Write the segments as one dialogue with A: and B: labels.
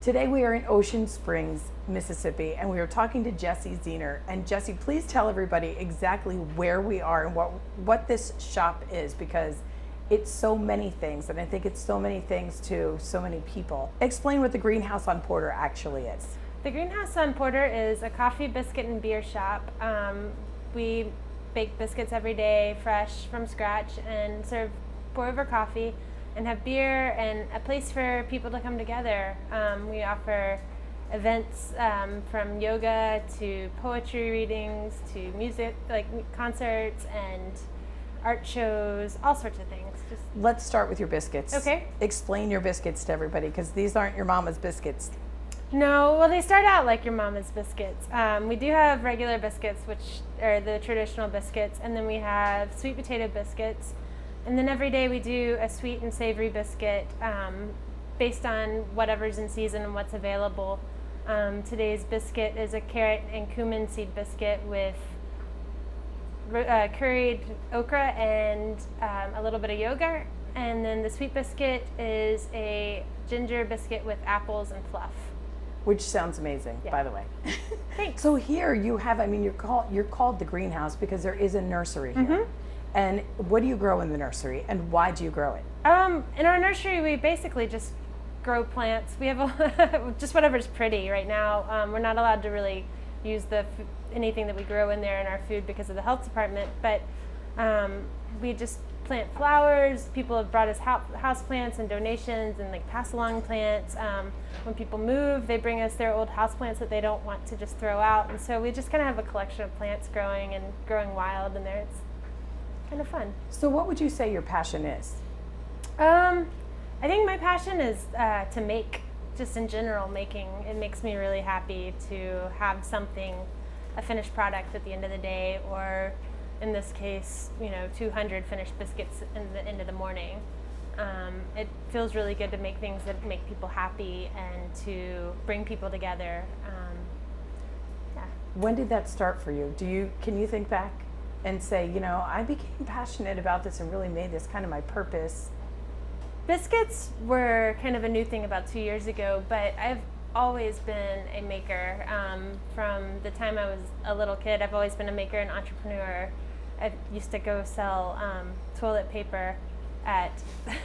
A: Today we are in Ocean Springs, Mississippi, and we are talking to Jessie Zenor. And Jessie, please tell everybody exactly where we are and what this shop is, because it's so many things, and I think it's so many things to so many people. Explain what the Greenhouse on Porter actually is.
B: The Greenhouse on Porter is a coffee, biscuit, and beer shop. We bake biscuits every day, fresh from scratch, and serve pour-over coffee, and have beer and a place for people to come together. We offer events from yoga to poetry readings to music, like concerts and art shows, all sorts of things.
A: Let's start with your biscuits.
B: Okay.
A: Explain your biscuits to everybody, because these aren't your mama's biscuits.
B: No, well, they start out like your mama's biscuits. We do have regular biscuits, which are the traditional biscuits, and then we have sweet potato biscuits. And then every day we do a sweet and savory biscuit based on whatever's in season and what's available. Today's biscuit is a carrot and cumin seed biscuit with curried okra and a little bit of yogurt. And then the sweet biscuit is a ginger biscuit with apples and fluff.
A: Which sounds amazing,
B: Yeah.
A: by the way.
B: Thanks.
A: So here you have, I mean, you're called the Greenhouse because there is a nursery here.
B: Mhm.
A: And what do you grow in the nursery, and why do you grow it?
B: In our nursery, we basically just grow plants. We have just whatever's pretty right now. We're not allowed to really use anything that we grow in there in our food because of the health department, but we just plant flowers. People have brought us house plants and donations and like pass along plants. When people move, they bring us their old house plants that they don't want to just throw out, and so we just kind of have a collection of plants growing wild in there. It's kind of fun.
A: So what would you say your passion is?
B: I think my passion is to make, just in general, making. It makes me really happy to have something, a finished product at the end of the day, or in this case, 200 finished biscuits in the end of the morning. It feels really good to make things that make people happy and to bring people together. Yeah.
A: When did that start for you? Can you think back and say, I became passionate about this and really made this kind of my purpose?
B: Biscuits were kind of a new thing about 2 years ago, but I've always been a maker. From the time I was a little kid, I've always been a maker and entrepreneur. I used to go sell toilet paper at,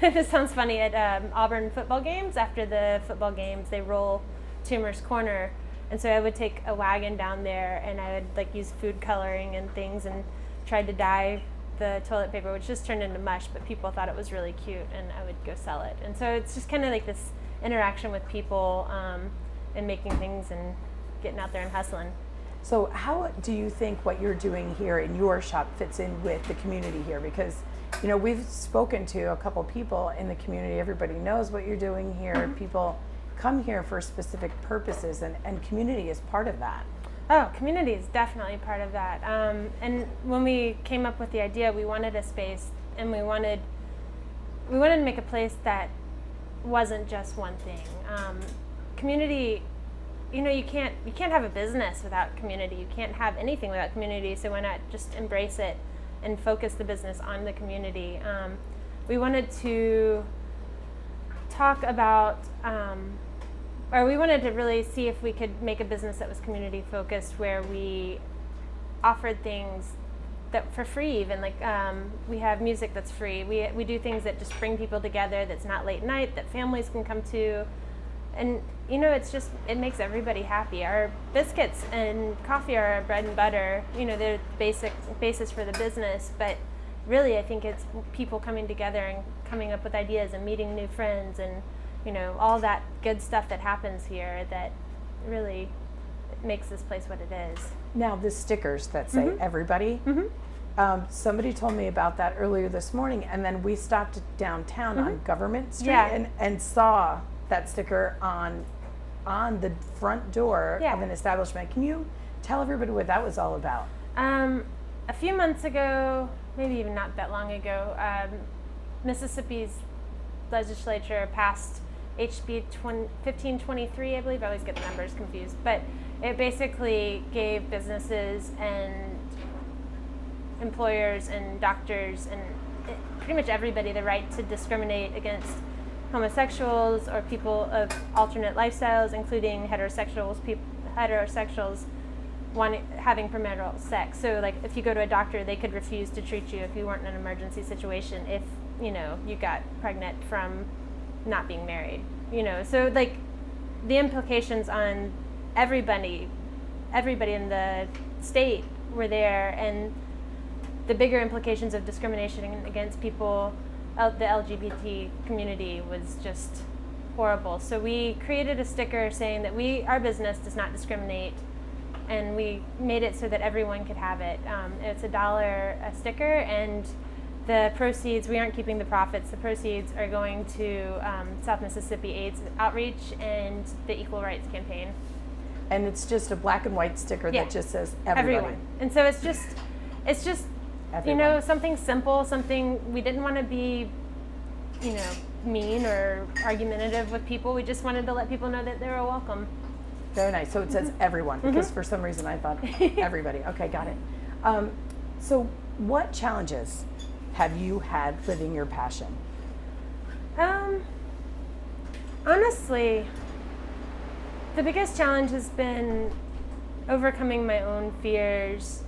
B: this sounds funny, at Auburn football games. After the football games, they roll Toomer's Corner. And so I would take a wagon down there and I would use food coloring and things and tried to dye the toilet paper, which just turned into mush, but people thought it was really cute and I would go sell it. And so it's just kind of like this interaction with people and making things and getting out there and hustling.
A: So how do you think what you're doing here in your shop fits in with the community here? Because, we've spoken to a couple people in the community. Everybody knows what you're doing here. Mm-hmm. People come here for specific purposes, and community is part of that.
B: Oh, community is definitely part of that. And when we came up with the idea, we wanted a space, and we wanted to make a place that wasn't just one thing. Community, you can't have a business without community. You can't have anything without community. So why not just embrace it and focus the business on the community? We wanted to talk about. Or we wanted to really see if we could make a business that was community focused, where we offered things that for free, even we have music that's free. We do things that just bring people together, that's not late night, that families can come to. And it makes everybody happy. Our biscuits and coffee are our bread and butter. They're the basis for the business, but really I think it's people coming together and coming up with ideas and meeting new friends and all that good stuff that happens here that really makes this place what it is.
A: Now, the stickers that say
B: Mm-hmm.
A: everybody,
B: Mm-hmm.
A: Somebody told me about that earlier this morning, and then we stopped downtown on Government Street and saw that sticker on the front door of an establishment. Can you tell everybody what that was all about?
B: A few months ago, maybe even not that long ago, Mississippi's legislature passed HB 1523, I believe. I always get the numbers confused, but it basically gave businesses and employers and doctors and pretty much everybody the right to discriminate against homosexuals or people of alternate lifestyles, including heterosexuals having premarital sex. So like if you go to a doctor, they could refuse to treat you if you weren't in an emergency situation, if you got pregnant from not being married. So like the implications on everybody in the state were there, and the bigger implications of discrimination against people, the LGBT community, was just horrible. So we created a sticker saying that our business does not discriminate, and we made it so that everyone could have it. It's $1 a sticker, and the proceeds, we aren't keeping the profits, the proceeds are going to South Mississippi AIDS Outreach and the Equal Rights Campaign.
A: And it's just a black and white sticker that just says everybody.
B: Everyone. And so it's just
A: Everyone.
B: Something simple, something, we didn't want to be, mean or argumentative with people. We just wanted to let people know that they were welcome.
A: Very nice. So it says everyone, because for some reason I thought everybody. Okay, got it. So what challenges have you had living your passion?
B: Honestly, the biggest challenge has been overcoming my own fears,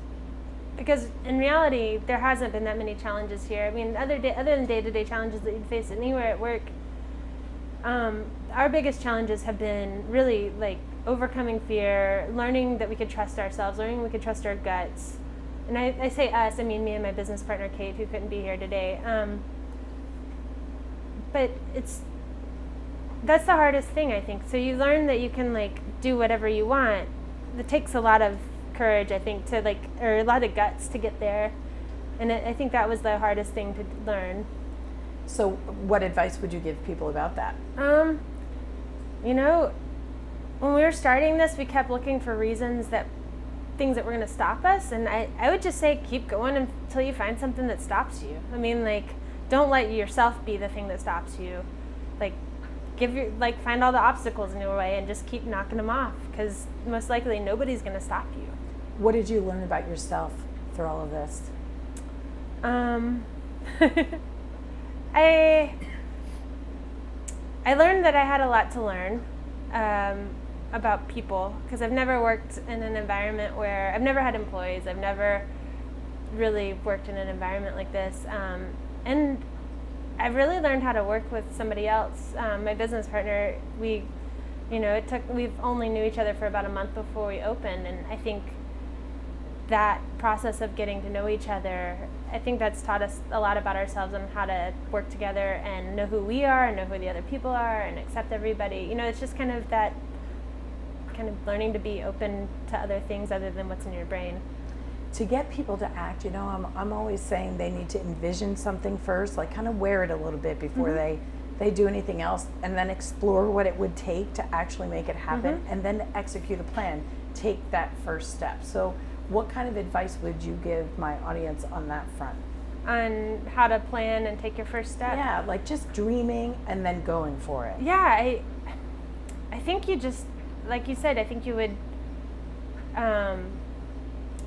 B: because in reality, there hasn't been that many challenges here. I mean, other than day-to-day challenges that you'd face anywhere at work, our biggest challenges have been really like overcoming fear, learning that we could trust ourselves, learning we could trust our guts. And I say us, I mean me and my business partner, Kait, who couldn't be here today. But that's the hardest thing, I think. So you learn that you can like do whatever you want. It takes a lot of courage, I think, or a lot of guts to get there. And I think that was the hardest thing to learn.
A: So what advice would you give people about that?
B: When we were starting this, we kept looking for things that were going to stop us. And I would just say keep going until you find something that stops you. I mean, like, don't let yourself be the thing that stops you. Like, find all the obstacles in your way and just keep knocking them off, because most likely nobody's going to stop you.
A: What did you learn about yourself through all of this?
B: I learned that I had a lot to learn about people, because I've never worked in an environment where I've never had employees. I've never really worked in an environment like this, and I've really learned how to work with somebody else. My business partner, we've only knew each other for about a month before we opened, and I think that process of getting to know each other, I think that's taught us a lot about ourselves and how to work together and know who we are and know who the other people are and accept everybody. It's just kind of that kind of learning to be open to other things other than what's in your brain.
A: To get people to act, I'm always saying they need to envision something first, like kind of wear it a little bit before they do anything else, and then explore what it would take to actually make it happen, and then execute a plan. Take that first step. So what kind of advice would you give my audience on that front?
B: On how to plan and take your first step?
A: Yeah, like just dreaming and then going for it.
B: Yeah, I think you just, like you said, I think you would, I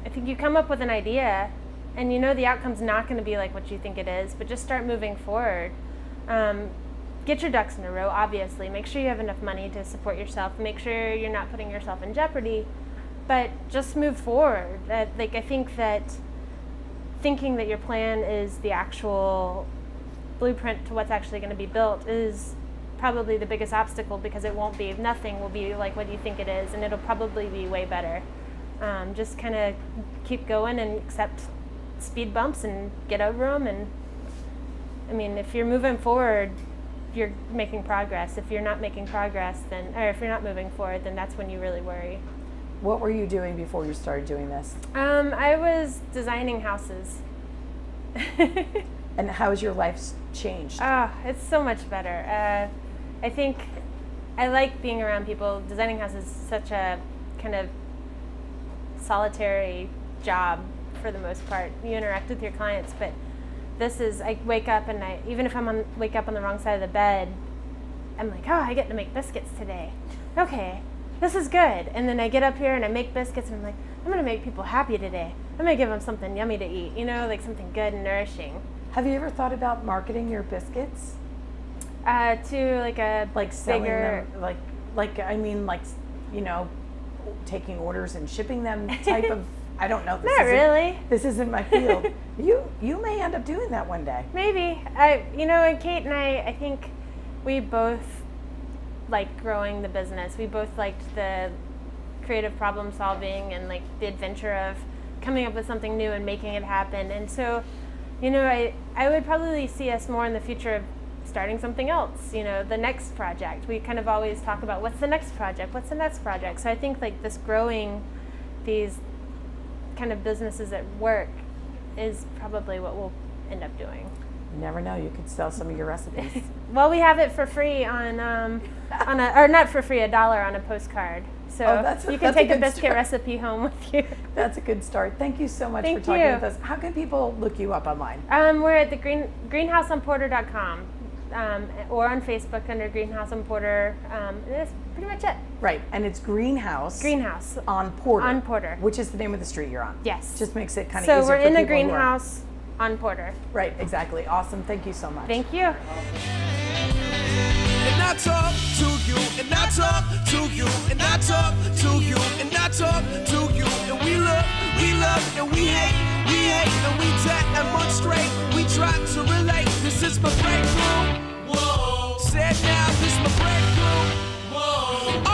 B: think you come up with an idea and the outcome's not going to be like what you think it is, but just start moving forward. Get your ducks in a row, obviously. Make sure you have enough money to support yourself. Make sure you're not putting yourself in jeopardy, but just move forward. I think that thinking that your plan is the actual blueprint to what's actually going to be built is probably the biggest obstacle, because it won't be. Nothing will be like what you think it is, and it'll probably be way better. Just kind of keep going and accept speed bumps and get over them. And I mean, if you're moving forward, you're making progress. If you're not making progress, or if you're not moving forward, then that's when you really worry.
A: What were you doing before you started doing this?
B: I was designing houses.
A: And how has your life changed?
B: Oh, it's so much better. I think I like being around people. Designing houses is such a kind of solitary job for the most part. You interact with your clients, but this is, I wake up and even if wake up on the wrong side of the bed, I'm like, oh, I get to make biscuits today. Okay, this is good. And then I get up here and I make biscuits and I'm like, I'm gonna make people happy today. I'm gonna give them something yummy to eat, like something good and nourishing.
A: Have you ever thought about marketing your biscuits?
B: To like a
A: Like selling
B: bigger,
A: them, I mean, you know, taking orders and shipping them type of, I don't know.
B: Not really.
A: This isn't my field. You may end up doing that one day.
B: Maybe. And Kait and I think we both like growing the business. We both liked the creative problem solving and like the adventure of coming up with something new and making it happen. And so, I would probably see us more in the future of starting something else, the next project. We kind of always talk about what's the next project, what's the next project. So I think like this growing these kind of businesses at work is probably what we'll end up doing.
A: You never know, you could sell some of your recipes.
B: Well, we have it for free or not for free, $1 on a postcard. So you can take a biscuit recipe home with you.
A: That's a good start. Thank you so much for
B: Thank
A: talking
B: you.
A: with us. How can people look you up online?
B: We're at the greenhouseonporter.com. Or on Facebook under Greenhouse on Porter. That's pretty much it.
A: Right, and it's Greenhouse on Porter.
B: On Porter.
A: Which is the name of the street you're on.
B: Yes.
A: Just makes it kind of
B: So
A: easier
B: we're
A: for
B: in a
A: people who are-
B: greenhouse on Porter.
A: Right, exactly. Awesome. Thank you so much.
B: Thank you.
C: And I talk to you, and I talk to you, and I talk to you, and I talk to you, and we love, and we hate, and we demonstrate. We try to relate. This is my breakthrough. Whoa. Said now, this is my breakthrough. Whoa.